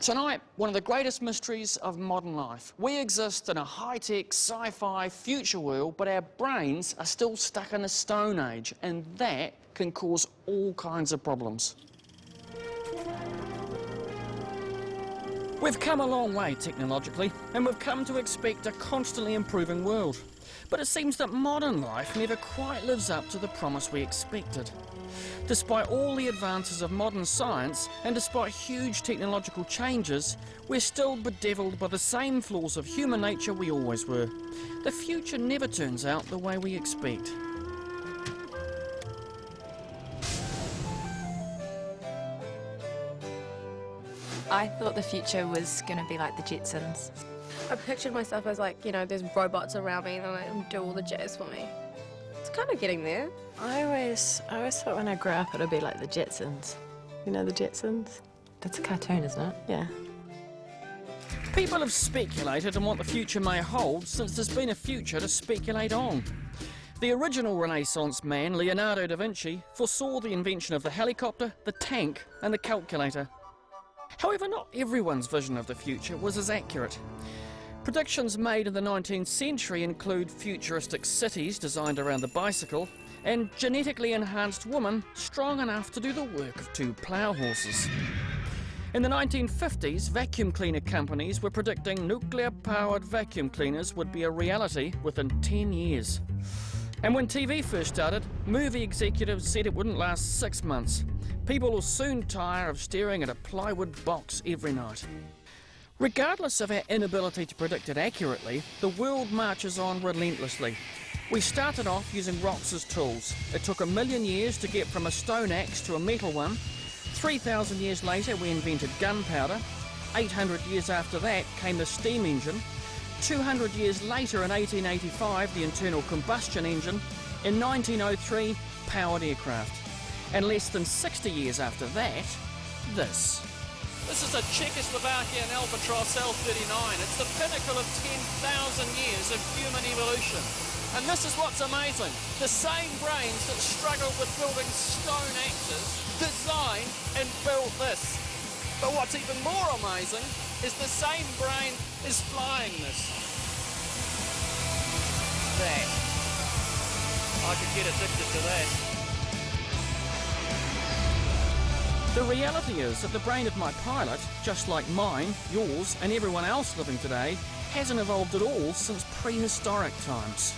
Tonight, one of the greatest mysteries of modern life. We exist in a high-tech, sci-fi future world, but our brains are still stuck in a stone age, and that can cause all kinds of problems. We've come a long way technologically, and we've come to expect a constantly improving world. But it seems that modern life never quite lives up to the promise we expected. Despite all the advances of modern science, and despite huge technological changes, we're still bedeviled by the same flaws of human nature we always were. The future never turns out the way we expect. I thought the future was going to be like the Jetsons. I pictured myself as like, you know, there's robots around me and they do all the jazz for me. It's kind of getting there. I always thought when I grow up it'll be like the Jetsons. You know the Jetsons? That's a cartoon, isn't it? Yeah. People have speculated on what the future may hold since there's been a future to speculate on. The original Renaissance man, Leonardo da Vinci, foresaw the invention of the helicopter, the tank and the calculator. However, not everyone's vision of the future was as accurate. Predictions made in the 19th century include futuristic cities designed around the bicycle and genetically enhanced women strong enough to do the work of 2 plough horses. In the 1950s, vacuum cleaner companies were predicting nuclear-powered vacuum cleaners would be a reality within 10 years. And when TV first started, movie executives said it wouldn't last 6 months. People will soon tire of staring at a plywood box every night. Regardless of our inability to predict it accurately, the world marches on relentlessly. We started off using rocks as tools. It took 1 million years to get from a stone axe to a metal one. 3,000 years later, we invented gunpowder. 800 years after that came the steam engine. 200 years later, in 1885, the internal combustion engine. In 1903, powered aircraft. And less than 60 years after that, this. This is a Czechoslovakian Albatros L-39. It's the pinnacle of 10,000 years of human evolution. And this is what's amazing. The same brains that struggled with building stone axes designed and built this. But what's even more amazing is the same brain is flying this. That. I could get addicted to that. The reality is that the brain of my pilot, just like mine, yours, and everyone else living today, hasn't evolved at all since prehistoric times.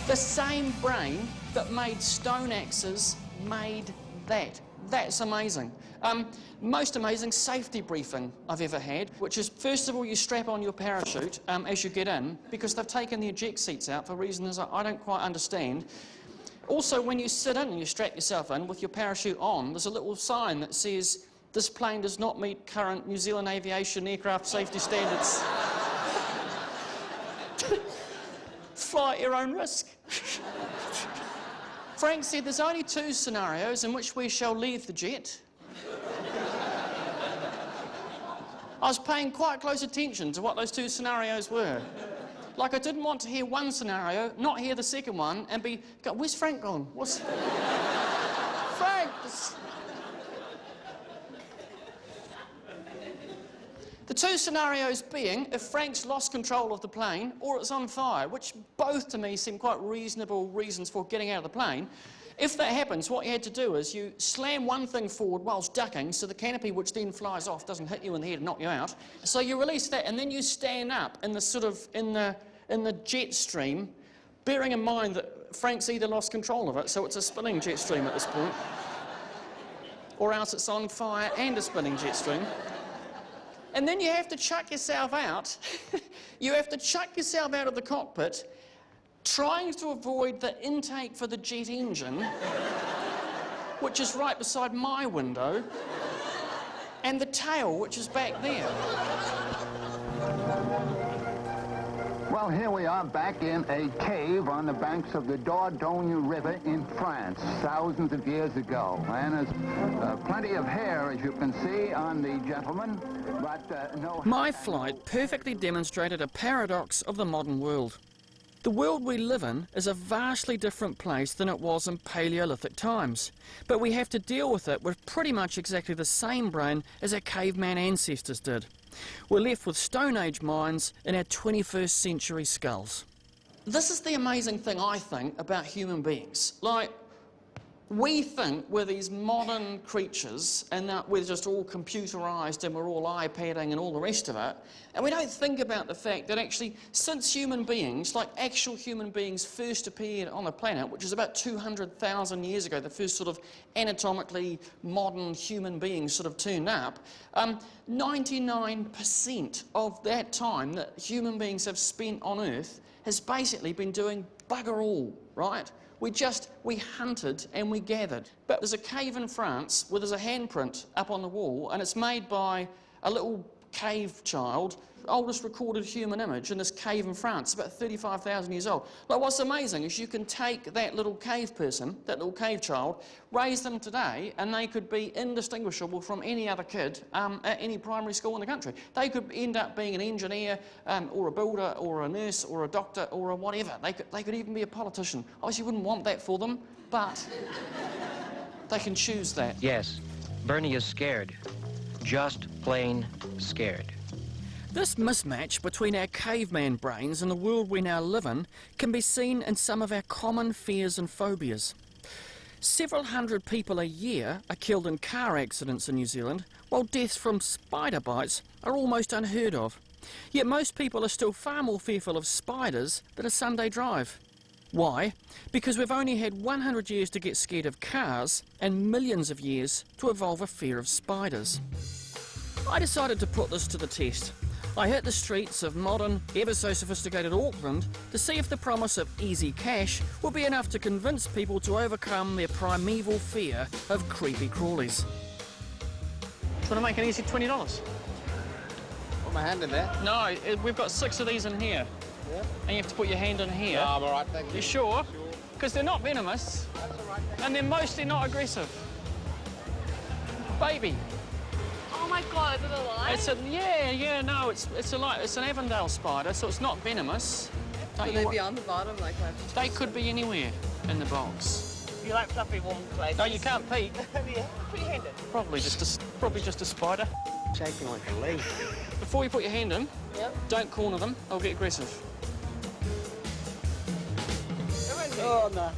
The same brain that made stone axes made that. That's amazing. Most amazing safety briefing I've ever had, which is, first of all, you strap on your parachute as you get in, because they've taken the eject seats out for reasons I don't quite understand. Also, when you sit in and you strap yourself in with your parachute on, there's a little sign that says, "This plane does not meet current New Zealand aviation aircraft safety standards." Fly at your own risk. Frank said there's only 2 scenarios in which we shall leave the jet. I was paying quite close attention to what those 2 scenarios were. Like, I didn't want to hear one scenario, not hear the second one, and go, where's Frank gone? What's... Frank! The 2 scenarios being if Frank's lost control of the plane or it's on fire, which both to me seem quite reasonable reasons for getting out of the plane. If that happens, what you had to do is you slam one thing forward whilst ducking so the canopy, which then flies off, doesn't hit you in the head and knock you out. So you release that and then you stand up in the sort of, in the jet stream, bearing in mind that Frank's either lost control of it, so it's a spinning jet stream at this point, or else it's on fire and a spinning jet stream. And then you have to chuck yourself out. You have to chuck yourself out of the cockpit, trying to avoid the intake for the jet engine, which is right beside my window, and the tail, which is back there. Well, here we are back in a cave on the banks of the Dordogne River in France, thousands of years ago. And there's plenty of hair, as you can see, on the gentleman, but no... My flight perfectly demonstrated a paradox of the modern world. The world we live in is a vastly different place than it was in Paleolithic times, but we have to deal with it with pretty much exactly the same brain as our caveman ancestors did. We're left with Stone Age minds in our 21st century skulls. This is the amazing thing, I think, about human beings. Like, we think we're these modern creatures and that we're just all computerised and we're all iPadding and all the rest of it. And we don't think about the fact that actually, since human beings, like actual human beings, first appeared on the planet, which is about 200,000 years ago, the first sort of anatomically modern human beings sort of turned up, 99% of that time that human beings have spent on Earth has basically been doing bugger all, right? We hunted and we gathered. But there's a cave in France where there's a handprint up on the wall and it's made by a little cave child, oldest recorded human image in this cave in France, about 35,000 years old. Like, what's amazing is you can take that little cave person, that little cave child, raise them today and they could be indistinguishable from any other kid at any primary school in the country. They could end up being an engineer or a builder or a nurse or a doctor or a whatever. They could even be a politician. Obviously you wouldn't want that for them, but they can choose that. Yes, Bernie is scared. Just plain scared. This mismatch between our caveman brains and the world we now live in can be seen in some of our common fears and phobias. Several hundred people a year are killed in car accidents in New Zealand, while deaths from spider bites are almost unheard of. Yet most people are still far more fearful of spiders than a Sunday drive. Why? Because we've only had 100 years to get scared of cars and millions of years to evolve a fear of spiders. I decided to put this to the test. I hit the streets of modern, ever so sophisticated Auckland to see if the promise of easy cash would be enough to convince people to overcome their primeval fear of creepy crawlies. Do you want to make an easy $20? Put my hand in there. No, we've got 6 of these in here. Yeah. And you have to put your hand in here. No, I'm all right, thank you. You sure? Because they're not venomous. That's all right. And they're mostly not aggressive. Baby. Oh my god, is it alive? It's an Avondale spider, so it's not venomous. Will they be on the bottom like that? They could be anywhere in the box. You like fluffy warm places? No, you can't peek. Yeah, free-handed. Probably just a spider. Shaking like a leaf. Before you put your hand in, Yep. don't corner them. They'll get aggressive. Oh, no.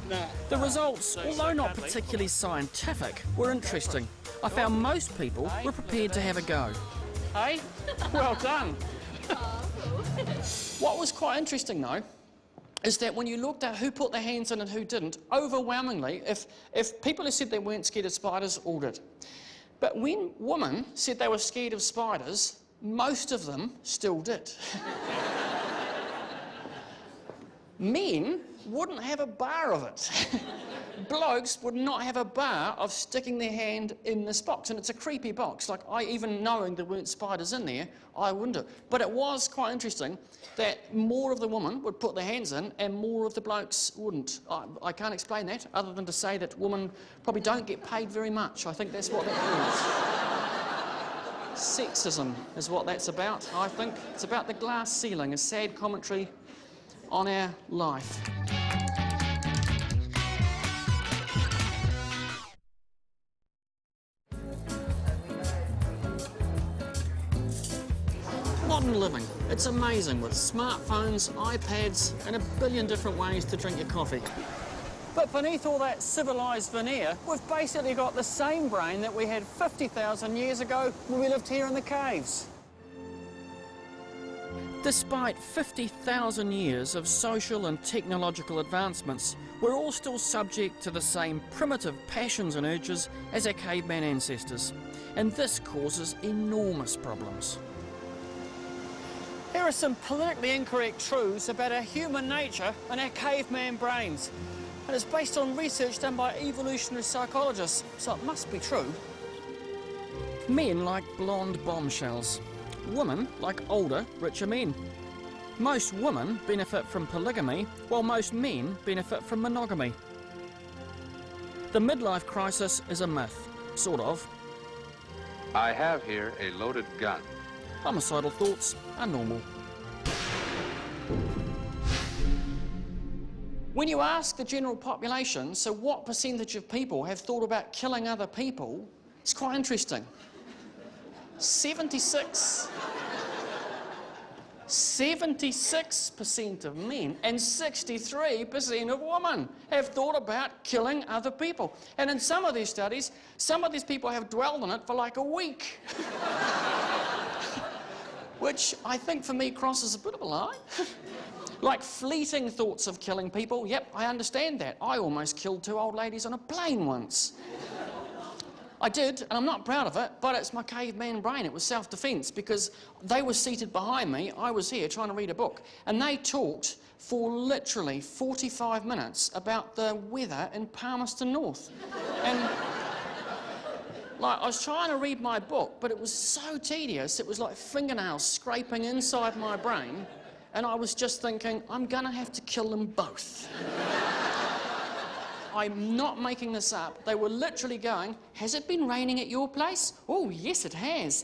No. The results, although not particularly scientific, were interesting. I found most people were prepared to have a go. Hey? Well done. What was quite interesting, though, is that when you looked at who put their hands in and who didn't, overwhelmingly, if people who said they weren't scared of spiders, all did. But when women said they were scared of spiders, most of them still did. Men wouldn't have a bar of it. Blokes would not have a bar of sticking their hand in this box, and it's a creepy box. Like, even knowing there weren't spiders in there, I wouldn't have. But it was quite interesting that more of the women would put their hands in and more of the blokes wouldn't. I can't explain that other than to say that women probably don't get paid very much. I think that's what that means. Sexism is what that's about, I think. It's about the glass ceiling, a sad commentary on our life. Modern living, it's amazing with smartphones, iPads and a billion different ways to drink your coffee. But beneath all that civilised veneer, we've basically got the same brain that we had 50,000 years ago when we lived here in the caves. Despite 50,000 years of social and technological advancements, we're all still subject to the same primitive passions and urges as our caveman ancestors. And this causes enormous problems. Here are some politically incorrect truths about our human nature and our caveman brains. And it's based on research done by evolutionary psychologists, so it must be true. Men like blonde bombshells. Women like older, richer men. Most women benefit from polygamy, while most men benefit from monogamy. The midlife crisis is a myth, sort of. I have here a loaded gun. Homicidal thoughts are normal. When you ask the general population, so what percentage of people have thought about killing other people, it's quite interesting. 76% of men and 63% of women have thought about killing other people. And in some of these studies, some of these people have dwelled on it for like a week. Which I think for me crosses a bit of a line. Like fleeting thoughts of killing people, yep, I understand that. I almost killed 2 old ladies on a plane once. I did, and I'm not proud of it, but it's my caveman brain. It was self-defense because they were seated behind me. I was here trying to read a book, and they talked for literally 45 minutes about the weather in Palmerston North. And like, I was trying to read my book, but it was so tedious. It was like fingernails scraping inside my brain, and I was just thinking, I'm gonna have to kill them both. I'm not making this up. They were literally going, has it been raining at your place? Oh, yes, it has.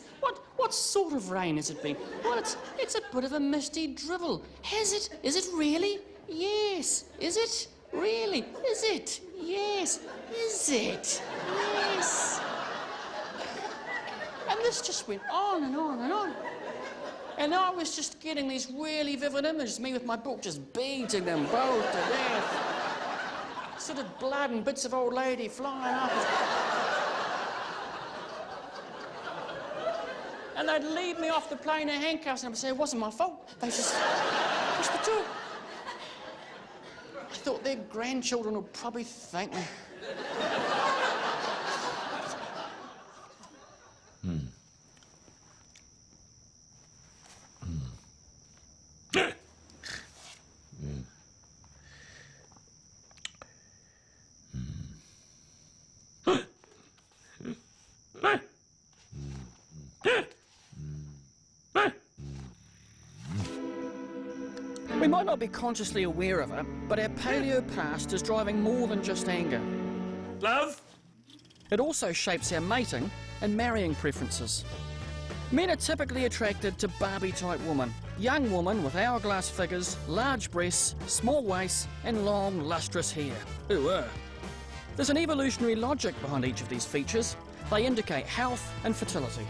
What sort of rain has it been? Well, it's a bit of a misty drivel. Has it? Is it really? Yes. Is it? Really? Is it? Yes. Is it? Yes. And this just went on and on and on. And I was just getting these really vivid images, me with my book just beating them both to death. Sort of blood and bits of old lady flying up. And they'd lead me off the plane in handcuffs, and I'd say, it wasn't my fault. They just pushed the door. I thought their grandchildren would probably thank me. We might not be consciously aware of it, but our paleo past is driving more than just anger. Love? It also shapes our mating and marrying preferences. Men are typically attracted to Barbie-type women. Young women with hourglass figures, large breasts, small waists, and long, lustrous hair. Ooh. There's an evolutionary logic behind each of these features. They indicate health and fertility.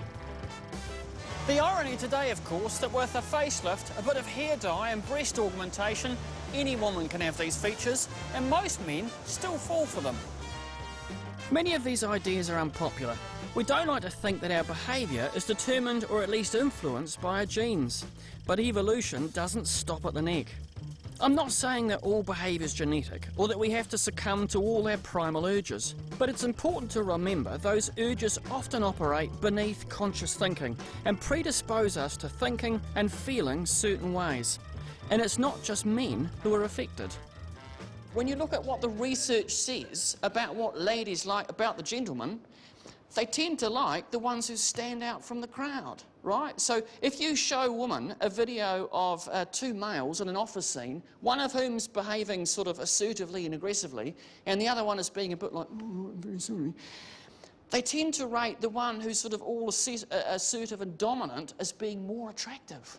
The irony today, of course, that with a facelift, a bit of hair dye and breast augmentation, any woman can have these features, and most men still fall for them. Many of these ideas are unpopular. We don't like to think that our behaviour is determined or at least influenced by our genes, but evolution doesn't stop at the neck. I'm not saying that all behaviour is genetic, or that we have to succumb to all our primal urges, but it's important to remember those urges often operate beneath conscious thinking and predispose us to thinking and feeling certain ways. And it's not just men who are affected. When you look at what the research says about what ladies like about the gentleman, they tend to like the ones who stand out from the crowd, right? So if you show a woman a video of 2 males in an office scene, one of whom's behaving sort of assertively and aggressively, and the other one is being a bit like, oh, I'm very sorry, they tend to rate the one who's sort of all assertive and dominant as being more attractive.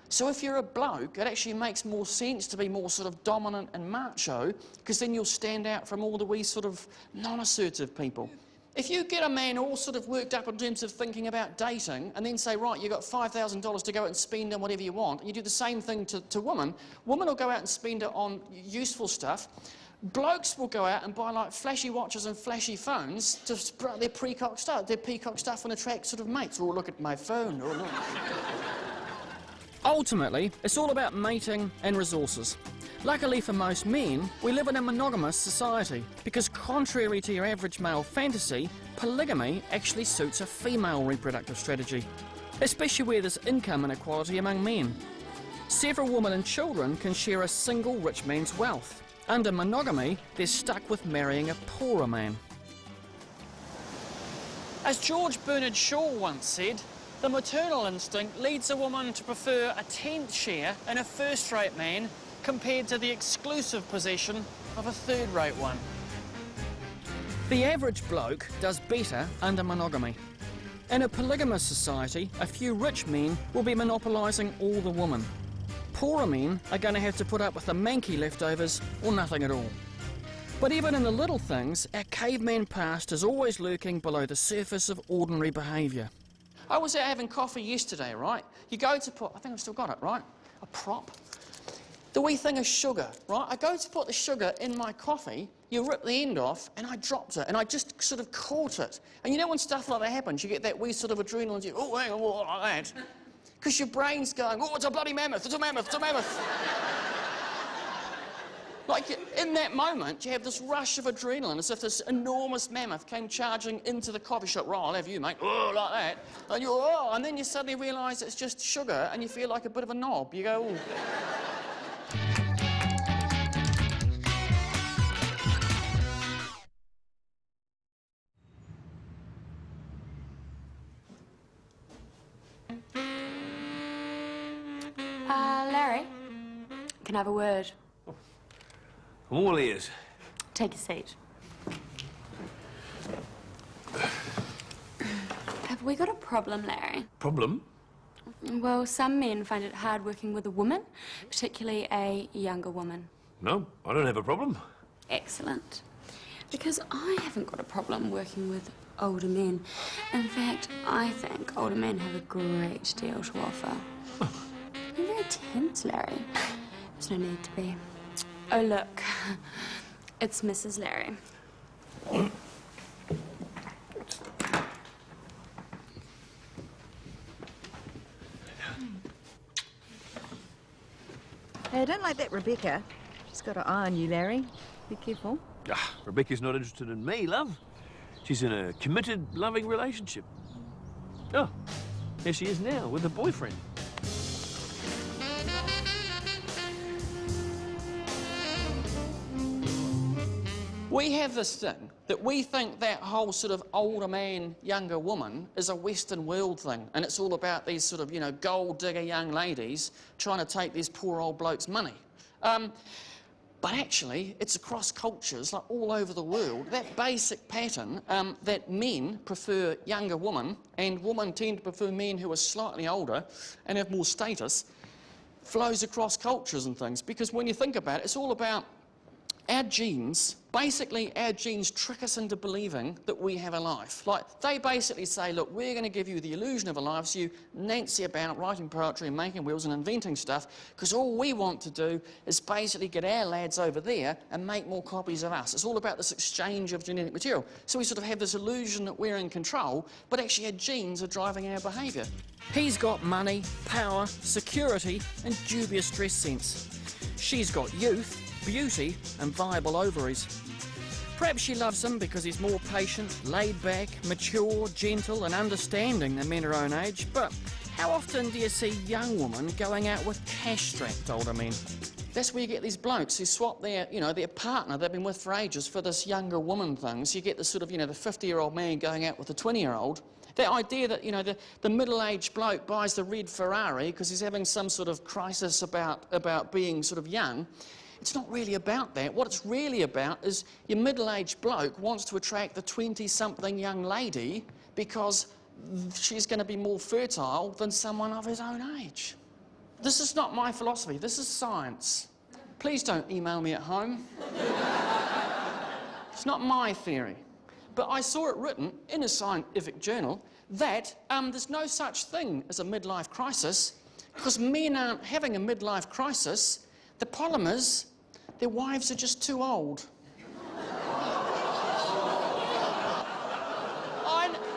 So if you're a bloke, it actually makes more sense to be more sort of dominant and macho, because then you'll stand out from all the wee sort of non-assertive people. If you get a man all sort of worked up in terms of thinking about dating and then say, right, you've got $5,000 to go out and spend on whatever you want, and you do the same thing to women, women will go out and spend it on useful stuff. Blokes will go out and buy like flashy watches and flashy phones to sprout their peacock stuff and attract sort of mates. Oh, look at my phone. Oh, no. Ultimately, it's all about mating and resources. Luckily for most men, we live in a monogamous society because contrary to your average male fantasy, polygamy actually suits a female reproductive strategy, especially where there's income inequality among men. Several women and children can share a single rich man's wealth. Under monogamy, they're stuck with marrying a poorer man. As George Bernard Shaw once said, the maternal instinct leads a woman to prefer a 10th share in a first-rate man compared to the exclusive possession of a third-rate one. The average bloke does better under monogamy. In a polygamous society, a few rich men will be monopolising all the women. poorer men are going to have to put up with the manky leftovers or nothing at all. But even in the little things, our caveman past is always lurking below the surface of ordinary behaviour. I was out having coffee yesterday, right? You go to put, I think I've still got it, right? A prop. The wee thing of sugar, right? I go to put the sugar in my coffee, you rip the end off, and I dropped it, and I just sort of caught it. And you know when stuff like that happens, you get that wee sort of adrenaline, you, oh, hang on, like that. Because your brain's going, oh, it's a bloody mammoth, it's a mammoth, it's a mammoth. Like, in that moment, you have this rush of adrenaline, as if this enormous mammoth came charging into the coffee shop. Right, I'll have you, mate. Oh, like that. And you, oh, and then you suddenly realise it's just sugar, and you feel like a bit of a knob. You go, oh. Larry, can I have a word? I'm all ears. Take a seat. Have we got a problem, Larry? Problem? Well, some men find it hard working with a woman, particularly a younger woman. No, I don't have a problem. Excellent. Because I haven't got a problem working with older men. In fact, I think older men have a great deal to offer. You're very tense, Larry. There's no need to be. Oh, look. It's Mrs. Larry. Hey, I don't like that Rebecca. She's got her eye on you, Larry. Be careful. Ah, Rebecca's not interested in me, love. She's in a committed, loving relationship. Oh, there she is now, with a boyfriend. We have this thing that we think that whole sort of older man, younger woman is a Western world thing, and it's all about these sort of, you know, gold digger young ladies trying to take these poor old blokes' money. But actually, it's across cultures, like all over the world, that basic pattern that men prefer younger women and women tend to prefer men who are slightly older and have more status, flows across cultures and things. Because when you think about it, it's all about our genes. Basically, our genes trick us into believing that we have a life. Like, they basically say, look, we're going to give you the illusion of a life, so you Nancy about writing poetry and making wheels and inventing stuff, because all we want to do is basically get our lads over there and make more copies of us. It's all about this exchange of genetic material. So we sort of have this illusion that we're in control, but actually our genes are driving our behaviour. He's got money, power, security and dubious dress sense. She's got youth, beauty and viable ovaries. Perhaps she loves him because he's more patient, laid back, mature, gentle and understanding than men her own age, but how often do you see young women going out with cash-strapped older men? That's where you get these blokes who swap their, you know, their partner they've been with for ages for this younger woman thing. So you get this sort of, you know, the 50-year-old man going out with a 20-year-old. That idea that, you know, the middle-aged bloke buys the red Ferrari because he's having some sort of crisis about being sort of young. It's not really about that. What it's really about is your middle-aged bloke wants to attract the 20-something young lady because she's going to be more fertile than someone of his own age. This is not my philosophy. This is science. Please don't email me at home. It's not my theory. But I saw it written in a scientific journal that there's no such thing as a midlife crisis because men aren't having a midlife crisis. The problem is their wives are just too old.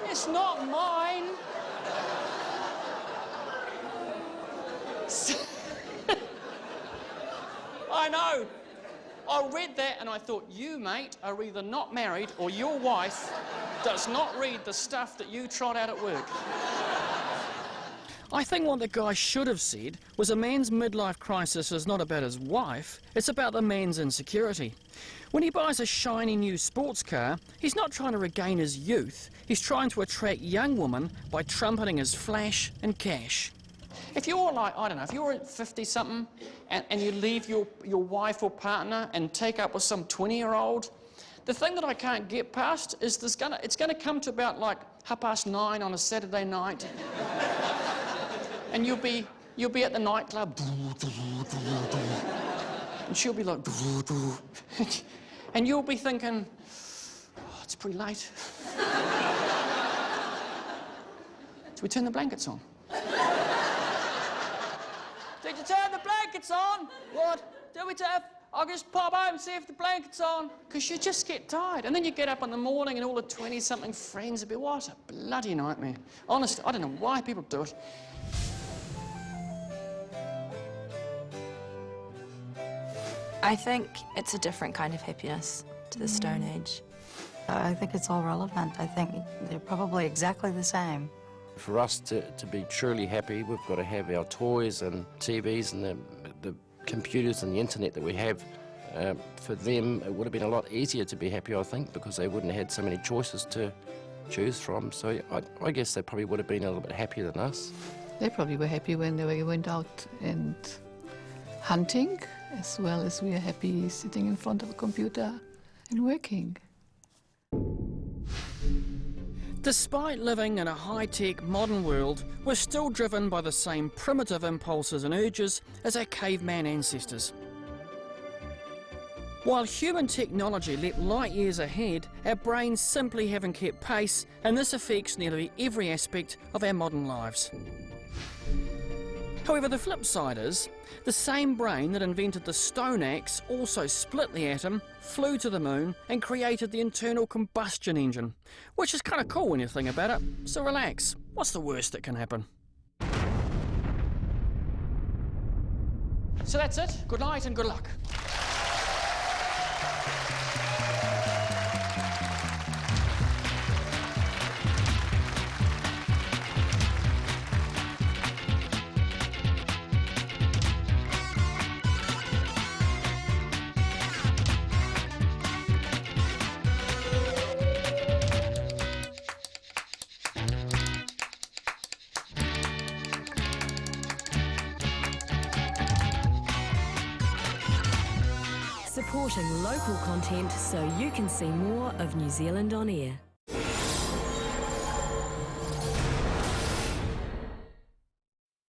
It's not mine. I know. I read that and I thought, you, mate, are either not married or your wife does not read the stuff that you trot out at work. I think what the guy should have said was a man's midlife crisis is not about his wife, it's about the man's insecurity. When he buys a shiny new sports car, he's not trying to regain his youth, he's trying to attract young women by trumpeting his flash and cash. If you're like, I don't know, if you're 50-something and you leave your wife or partner and take up with some 20-year-old, the thing that I can't get past is it's gonna come to about like 9:30 on a Saturday night. And you'll be You'll be at the nightclub, and she'll be like, and you'll be thinking, oh, it's pretty late. So we turn the blankets on. Did you turn the blankets on? What? Did we turn? I'll just pop home and see if the blanket's on. Because you just get tired. And then you get up in the morning and all the 20-something friends will be, what a bloody nightmare. Honestly, I don't know why people do it. I think it's a different kind of happiness to the Stone Age. I think it's all relevant. I think they're probably exactly the same. For us to be truly happy, we've got to have our toys and TVs and the computers and the internet that we have. For them, it would have been a lot easier to be happy, I think, because they wouldn't have had so many choices to choose from. So I guess they probably would have been a little bit happier than us. They probably were happy when they went out and hunting, as well as we are happy sitting in front of a computer and working. Despite living in a high-tech modern world, we're still driven by the same primitive impulses and urges as our caveman ancestors. While human technology leapt light years ahead, our brains simply haven't kept pace, and this affects nearly every aspect of our modern lives. However, the flip side is, the same brain that invented the stone axe also split the atom, flew to the moon, and created the internal combustion engine. Which is kind of cool when you think about it, so relax. What's the worst that can happen? So that's it. Good night and good luck. Supporting local content so you can see more of New Zealand on air.